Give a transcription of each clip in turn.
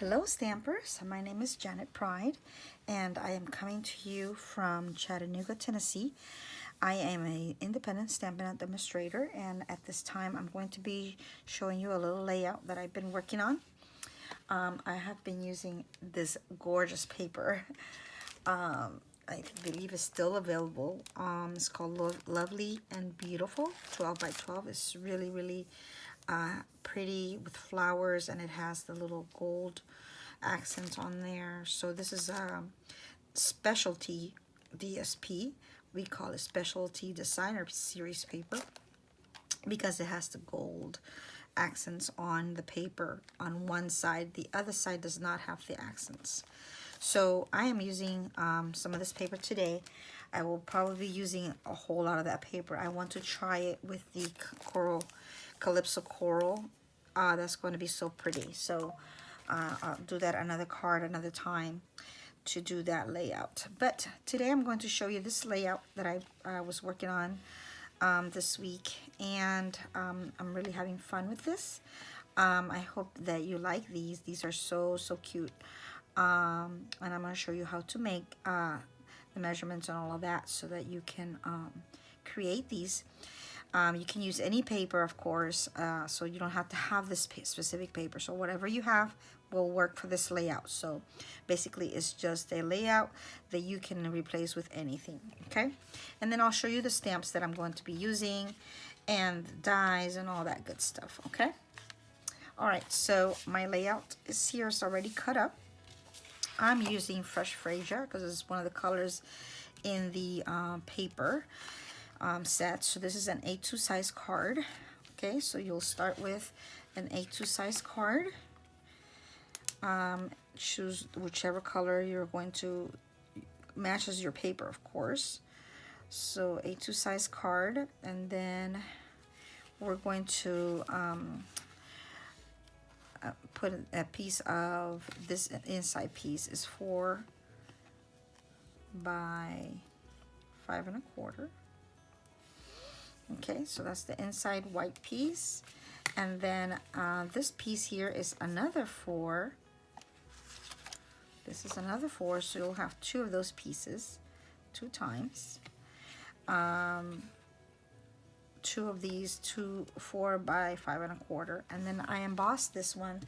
Hello Stampers, my name is Janet Pride and I am coming to you from Chattanooga, Tennessee. I am an independent Stampin' Up! Demonstrator, and at this time I'm going to be showing you a little layout that I've been working on. I have been using this gorgeous paper. I believe it's still available. It's called Lovely and Beautiful 12 by 12. It's really pretty with flowers, and it has the little gold accents on there. So this is a specialty DSP. We call it specialty designer series paper because it has the gold accents on the paper on one side. The other side does not have the accents. So I am using some of this paper today. I will probably be using a whole lot of that paper. I want to try it with the Calypso Coral. That's going to be so pretty. So I'll do that another card another time to do that layout. But today I'm going to show you this layout that I was working on this week, and I'm really having fun with this. I hope that you like these. These are so cute. And I'm going to show you how to make the measurements and all of that so that you can create these. You can use any paper, of course, so you don't have to have this specific paper. So whatever you have will work for this layout. So basically it's just a layout that you can replace with anything, okay? And then I'll show you the stamps that I'm going to be using and the dies and all that good stuff, okay? All right, so my layout is here. It's already cut up. I'm using Fresh Freesia because it's one of the colors in the paper set. So this is an A2 size card. Okay, so you'll start with an A2 size card. Choose whichever color you're going to matches your paper, of course. So A2 size card, and then we're going to put a piece of this inside piece is 4 by 5 1/4. Okay, so that's the inside white piece, and then this piece here is another 4. This is another 4, so you'll have 2 of those pieces 2 times. 2 of these, 4 by 5 1/4, and then I embossed this one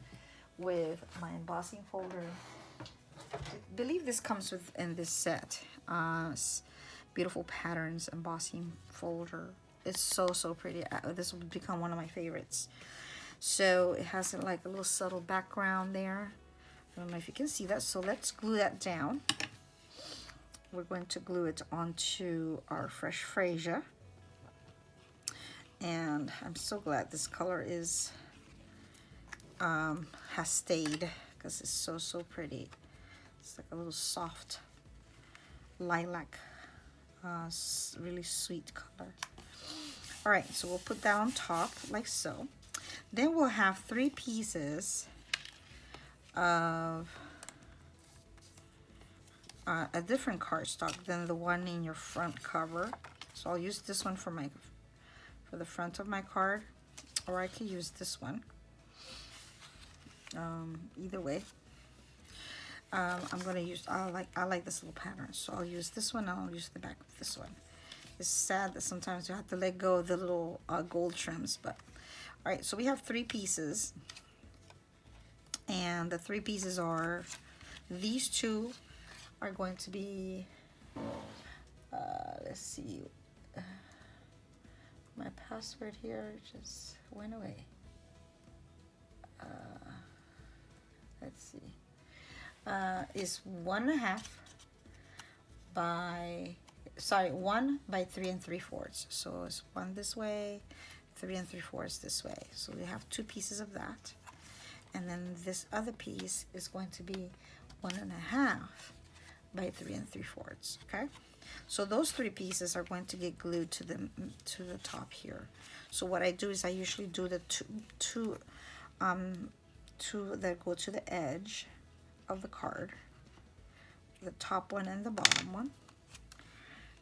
with my embossing folder. I believe this comes with in this set. Beautiful Patterns embossing folder. It's so pretty. This will become one of my favorites. So it has like a little subtle background there. I don't know if you can see that. So let's glue that down. We're going to glue it onto our Fresh Freesia. And I'm so glad this color is has stayed because it's so pretty. It's like a little soft lilac, really sweet color. All right, so we'll put that on top like so. Then we'll have 3 pieces of a different cardstock than the one in your front cover. So I'll use this one for the front of my card, or I could use this one. Either way, I'm gonna use. I like this little pattern, so I'll use this one. And I'll use the back of this one. It's sad that sometimes you have to let go of the little gold trims, but all right. So we have 3 pieces, and the 3 pieces are these 2 are going to be. Let's see. My password here just went away. Let's see. Is 1 by 3 3/4. So it's 1 this way, 3 3/4 this way. So we have 2 pieces of that, and then this other piece is going to be 1.5 by 3 3/4. Okay. So those 3 pieces are going to get glued to the top here. So what I do is I usually do the two that go to the edge of the card, the top one and the bottom one.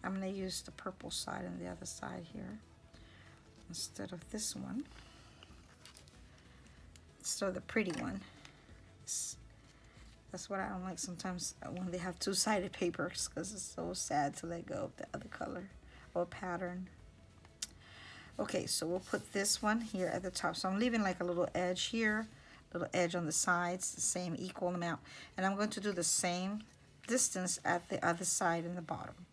I'm going to use the purple side and the other side here instead of this one. So the pretty one. That's what I don't like sometimes when they have two-sided papers, because it's so sad to let go of the other color or pattern. Okay, so we'll put this one here at the top. So I'm leaving like a little edge here, little edge on the sides, the same equal amount. And I'm going to do the same distance at the other side in the bottom.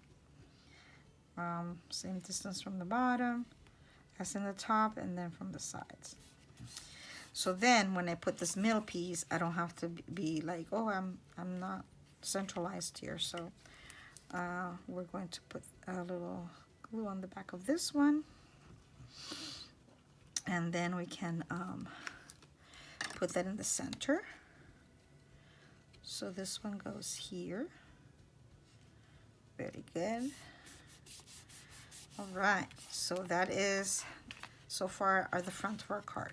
Same distance from the bottom as in the top, and then from the sides. So then when I put this middle piece, I don't have to be like, oh, I'm not centralized here. So we're going to put a little glue on the back of this one. And then we can put that in the center. So this one goes here. Very good. All right, so that is, so far, are the front of our card.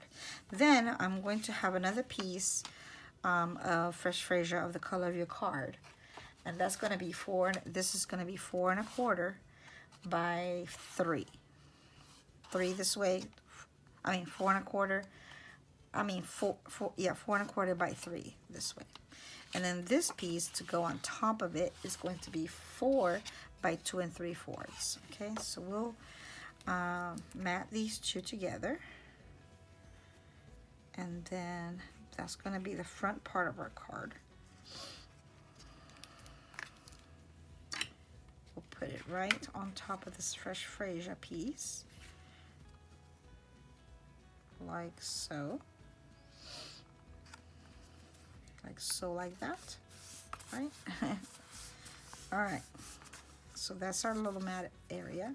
Then I'm going to have another piece of fresh freesia of the color of your card. And that's going to be this is going to be 4 1/4 by 3. 3 this way, 4 1/4, 4 1/4 by 3 this way. And then this piece to go on top of it is going to be 4 by 2 3/4. Okay, so we'll mat these two together. And then that's going to be the front part of our card. We'll put it right on top of this fresh freesia piece. Like so. Like that, right? All right, so that's our little mat area.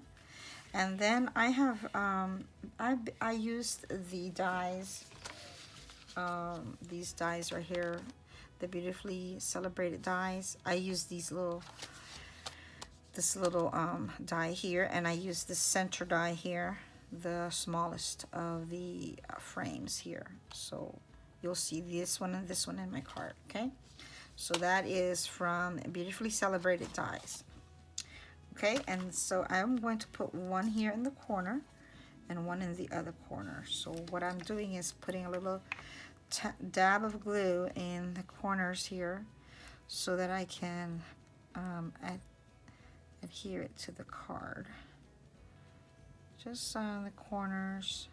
And then I have I used the dies, these dies right here, the Beautifully Celebrated dies. I use this little die here, and I use the center die here, the smallest of the frames here. So you'll see this one and this one in my card, okay? So that is from Beautifully Celebrated dies. Okay, and so I'm going to put one here in the corner and one in the other corner. So what I'm doing is putting a little dab of glue in the corners here so that I can adhere it to the card. Just on the corners,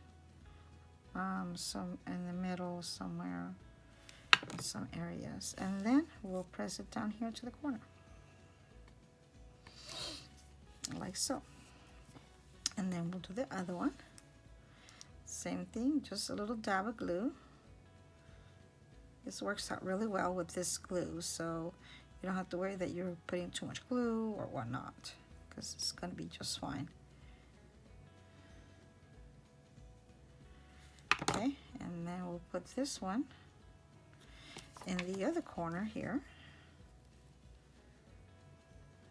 some in the middle somewhere, in some areas, and then we'll press it down here to the corner, like so. And then we'll do the other one. Same thing, just a little dab of glue. This works out really well with this glue, so you don't have to worry that you're putting too much glue or whatnot, because it's going to be just fine. Okay, and then we'll put this one in the other corner here.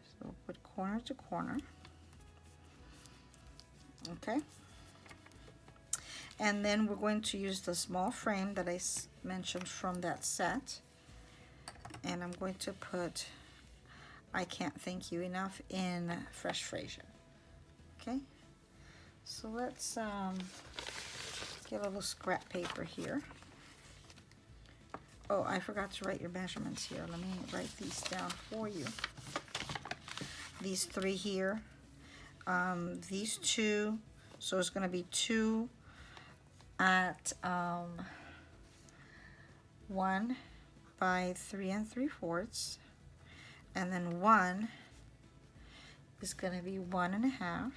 So we'll put corner to corner. Okay. And then we're going to use the small frame that I mentioned from that set. And I'm going to put I Can't Thank You Enough in fresh freesia. Okay. So let's get a little scrap paper here. Oh, I forgot to write your measurements here. Let me write these down for you. These 3 here. These 2. So it's going to be 2 at 1 by 3 3/4. And then 1 is going to be 1 1/2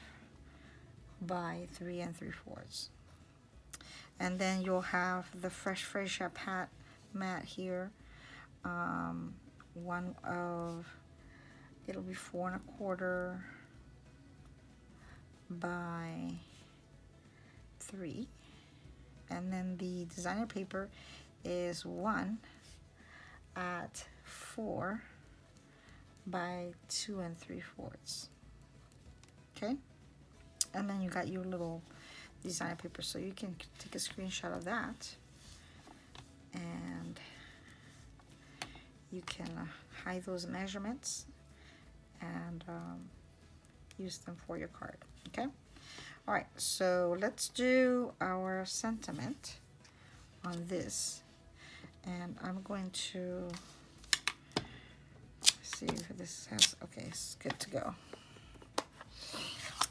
by 3 3/4. And then you'll have the fresh freesia mat here. One of, it'll be 4 1/4 by 3. And then the designer paper is 1 at 4 by 2 3/4. Okay? And then you got your little designer paper, so you can take a screenshot of that and you can hide those measurements and use them for your card. Okay, all right, so let's do our sentiment on this, and I'm going to see if this has, okay, it's good to go.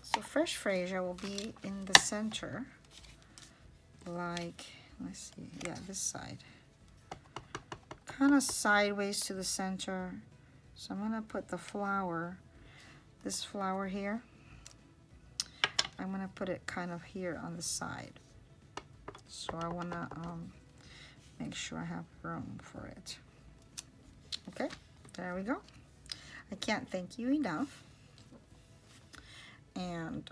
So fresh freesia will be in the center, like, let's see, yeah, this side. Kind of sideways to the center. So I'm gonna put the flower, this flower here, I'm gonna put it kind of here on the side. So I wanna make sure I have room for it. Okay, there we go. I can't thank you enough. And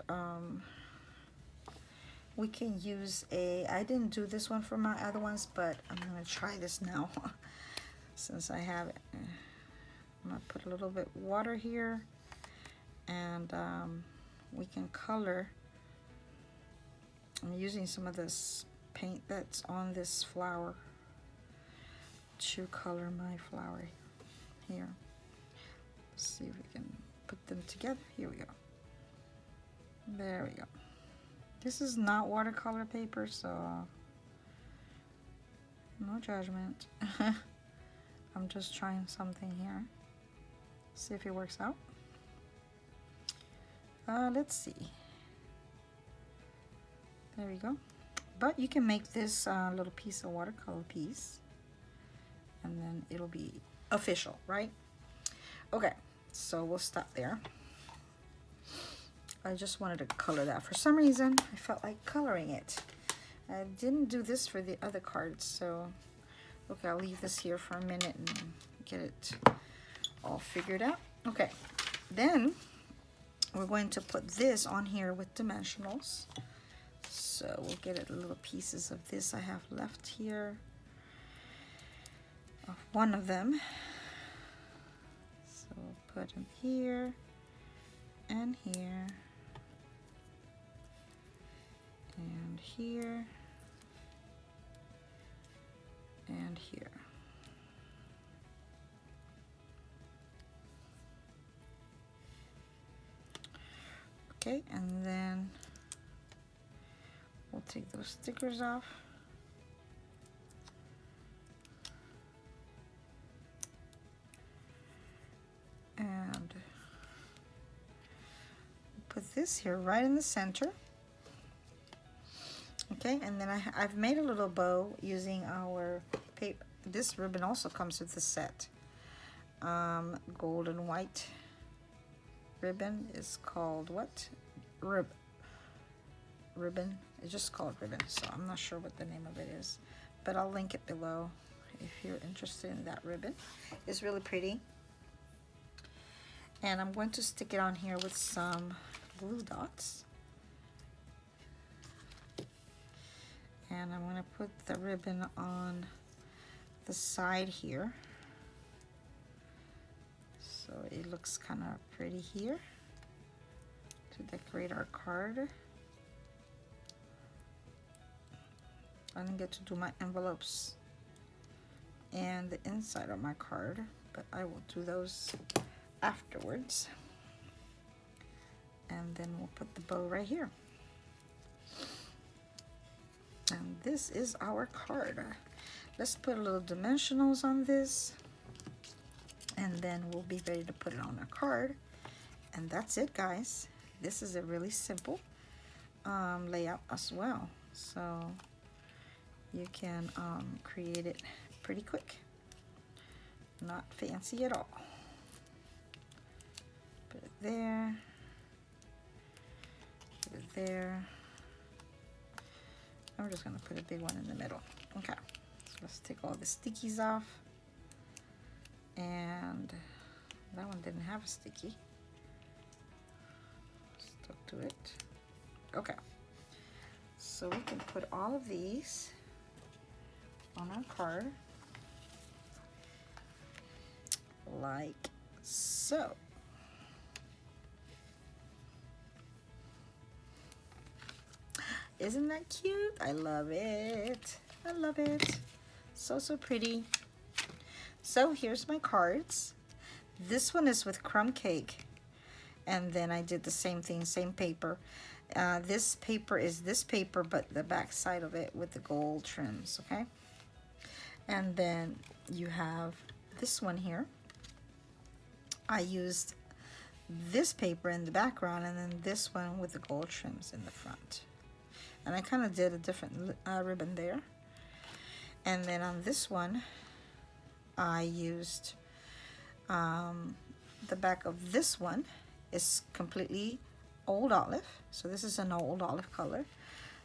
we can use I didn't do this one for my other ones, but I'm gonna try this now. Since I have it, I'm gonna put a little bit water here, and we can color. I'm using some of this paint that's on this flower to color my flower here. Let's see if we can put them together. Here we go. There we go. This is not watercolor paper, so no judgment. I'm just trying something here. See if it works out. Let's see. There we go. But you can make this little piece a watercolor piece, and then it'll be official, right? Okay, so we'll stop there. I just wanted to color that. For some reason, I felt like coloring it. I didn't do this for the other cards, so okay, I'll leave this here for a minute and get it all figured out. Okay, then we're going to put this on here with dimensionals. So we'll get it little pieces of this I have left here. Of one of them. So we'll put them here and here. And here and here. Okay, and then we'll take those stickers off. And put this here right in the center. Okay, and then I've made a little bow using our paper. This ribbon also comes with the set. Gold and white ribbon is called what? Ribbon. It's just called ribbon, so I'm not sure what the name of it is. But I'll link it below if you're interested in that ribbon. It's really pretty. And I'm going to stick it on here with some glue dots. And I'm going to put the ribbon on the side here. So it looks kind of pretty here to decorate our card. I didn't get to do my envelopes and the inside of my card, but I will do those afterwards. And then we'll put the bow right here. And this is our card. Let's put a little dimensionals on this, and then we'll be ready to put it on our card. And that's it, guys. This is a really simple layout as well, so you can create it pretty quick. Not fancy at all. Put it there. Put it there. I'm just gonna put a big one in the middle. Okay, so let's take all the stickies off. And that one didn't have a sticky. Stuck to it. Okay, so we can put all of these on our card like so. Isn't that cute? I love it. I love it. So, so pretty. So here's my cards. This one is with crumb cake. And then I did the same thing, same paper. This paper is this paper, but the back side of it with the gold trims, okay? And then you have this one here. I used this paper in the background, and then this one with the gold trims in the front. And I kind of did a different ribbon there. And then on this one, I used the back of this one is completely old olive. So this is an old olive color.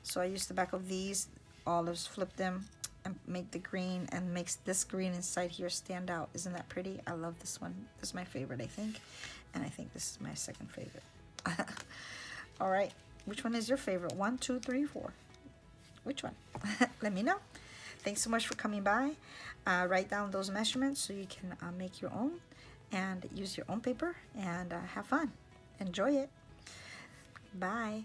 So I used the back of these olives, flip them, and make the green, and makes this green inside here stand out. Isn't that pretty? I love this one. This is my favorite, I think. And I think this is my second favorite. All right. Which one is your favorite? 1, 2, 3, 4. Which one? Let me know. Thanks so much for coming by. Write down those measurements so you can make your own and use your own paper and have fun. Enjoy it. Bye.